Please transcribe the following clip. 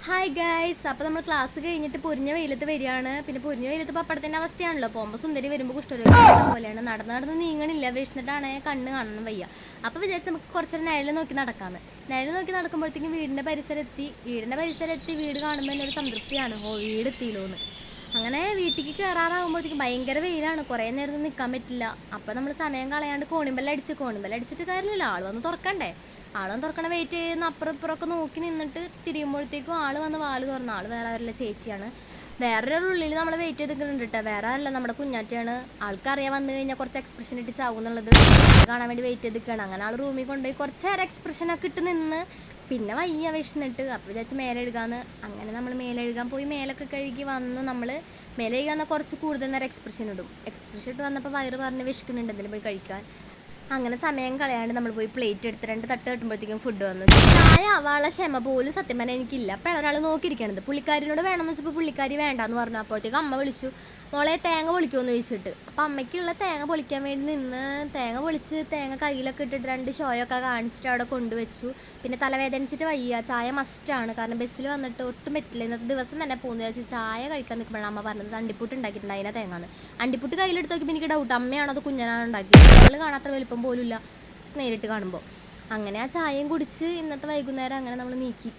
Hi guys, അപ്പോൾ നമ്മൾ class കഴിഞ്ഞിട്ട് പൊരിഞ്ഞ വെയിലത്ത് വരികയാണ്. പിന്നെ പൊരിഞ്ഞ വെയിലത്ത് പപ്പടത്തിൻ്റെ അവസ്ഥയാണല്ലോ. പോകുമ്പോൾ സുന്ദരി വരുമ്പോൾ കുഷ്ഠരോഗിയുടെ പോലെയാണ്. നടന്ന് നീങ്ങണില്ല, വിശന്നിട്ടാണ് കണ്ണ് കാണണം വയ്യ. അപ്പോൾ വിചാരിച്ച് നമുക്ക് കുറച്ചേരം നിഴൽ നോക്കി നടക്കാമെന്ന്. നിഴൽ നോക്കി നടക്കുമ്പോഴത്തേക്കും വീടിൻ്റെ പരിസരത്തി വീട് കാണുമ്പോൾ തന്നെ ഒരു സംതൃപ്തിയാണ്. വീടെത്തിയില്ലോന്ന്. അങ്ങനെ വീട്ടിലേക്ക് കയറാറാകുമ്പോഴത്തേക്കും ഭയങ്കര വെയിലാണ്. കുറേ നേരം നിൽക്കാൻ പറ്റില്ല. അപ്പോൾ നമ്മൾ സമയം കളയാണ്ട് കോണിമ്പല്ലടിച്ചിട്ട് കാര്യമില്ല. ആൾ വന്ന് തുറക്കണ്ടേ. തുറക്കണ വെയിറ്റ് ചെയ്യുന്ന അപ്പുറം ഇപ്പുറമൊക്കെ നോക്കി നിന്നിട്ട് തിരിയുമ്പോഴത്തേക്കും ആൾ വന്ന് വാല് തുറന്ന. ആൾ വേറെ ആരല്ല, ചേച്ചിയാണ്. വേറൊരു ഉള്ളിൽ നമ്മൾ വെയിറ്റ് ചെയ്ത് നിൽക്കുന്നുണ്ട് കേട്ടോ. വേറെ ആരല്ല, നമ്മുടെ കുഞ്ഞാറ്റയാണ്. ആൾക്കറിയാൻ വന്നു കഴിഞ്ഞാൽ കുറച്ച് എക്സ്പ്രഷൻ ഇട്ട് ചാവും എന്നുള്ളത്. കാണാൻ വേണ്ടി വെയിറ്റ് ചെയ്ത് നിൽക്കുകയാണ്. അങ്ങനെ ആൾ റൂമിൽ കൊണ്ടുപോയി കുറച്ച് നേരം എക്സ്പ്രഷനൊക്കെ ഇട്ട് നിന്ന് പിന്നെ വയ്യ വിശന്നിട്ട് അപ്പോൾ വിചാരിച്ച് മേലെ എഴുകാന്ന്. അങ്ങനെ നമ്മൾ മേലെ എഴുകാൻ പോയി മേലൊക്കെ കഴുകി വന്ന് നമ്മൾ മേലെ എഴുകാൻ കുറച്ച് കൂടുതൽ നേരം എക്സ്പ്രഷൻ ഇട്ട് വന്നപ്പോൾ വയറ് പറഞ്ഞ് വിശക്കുന്നുണ്ട് എന്തെങ്കിലും പോയി കഴിക്കാൻ. അങ്ങനെ സമയം കളയാണ്ട് നമ്മൾ പോയി പ്ലേറ്റ് എടുത്ത് 2 തട്ട് കെട്ടുമ്പോഴത്തേക്കും ഫുഡ് വന്നു. ചായ അവളെ ക്ഷമ പോലും സത്യം പറഞ്ഞാൽ എനിക്കില്ല. അപ്പോഴാണ് ഒരാൾ നോക്കിയിരിക്കണത്. പുള്ളിക്കാരിനോട് വേണമെന്ന് വെച്ചപ്പോൾ പുള്ളിക്കാരി വേണ്ടാന്ന് പറഞ്ഞു. അപ്പോഴത്തേക്കും അമ്മ വിളിച്ചു, മോളെ തേങ്ങ പൊളിക്കുമെന്ന് ചോദിച്ചിട്ട്. അപ്പം അമ്മയ്ക്കുള്ള തേങ്ങ പൊളിക്കാൻ വേണ്ടി നിന്ന് തേങ്ങ പൊളിച്ച് തേങ്ങ കയ്യിലൊക്കെ ഇട്ടിട്ട് 2 ഷോയൊക്കെ കാണിച്ചിട്ട് അവിടെ കൊണ്ടുവച്ചു. പിന്നെ തലവേദനിച്ചിട്ട് വയ്യ, ചായ മസ്റ്റാണ്. കാരണം ബസ്സിൽ വന്നിട്ട് ഒട്ടും പറ്റില്ല. ഇന്നത്തെ ദിവസം തന്നെ പോകുന്നത് വെച്ചാൽ ചായ കഴിക്കാൻ നിൽക്കുമ്പോഴാണ് അമ്മ പറഞ്ഞത് അണ്ടിപ്പുട്ട് ഉണ്ടാക്കിയിട്ടുണ്ട്, അതിനെ തേങ്ങാന്ന്. അണ്ടിപ്പുട്ട് കയ്യിലെടുത്ത് നോക്കിയപ്പോൾ എനിക്ക് ഡൗട്ട്, അമ്മയാണോ അത് കുഞ്ഞനാണ് ഉണ്ടാക്കിയത്. ഞങ്ങൾ കാണാത്ര വലിപ്പം പോലും ഇല്ല നേരിട്ട് കാണുമ്പോൾ. അങ്ങനെ ആ ചായയും കുടിച്ച് ഇന്നത്തെ വൈകുന്നേരം അങ്ങനെ നമ്മൾ നീക്കി.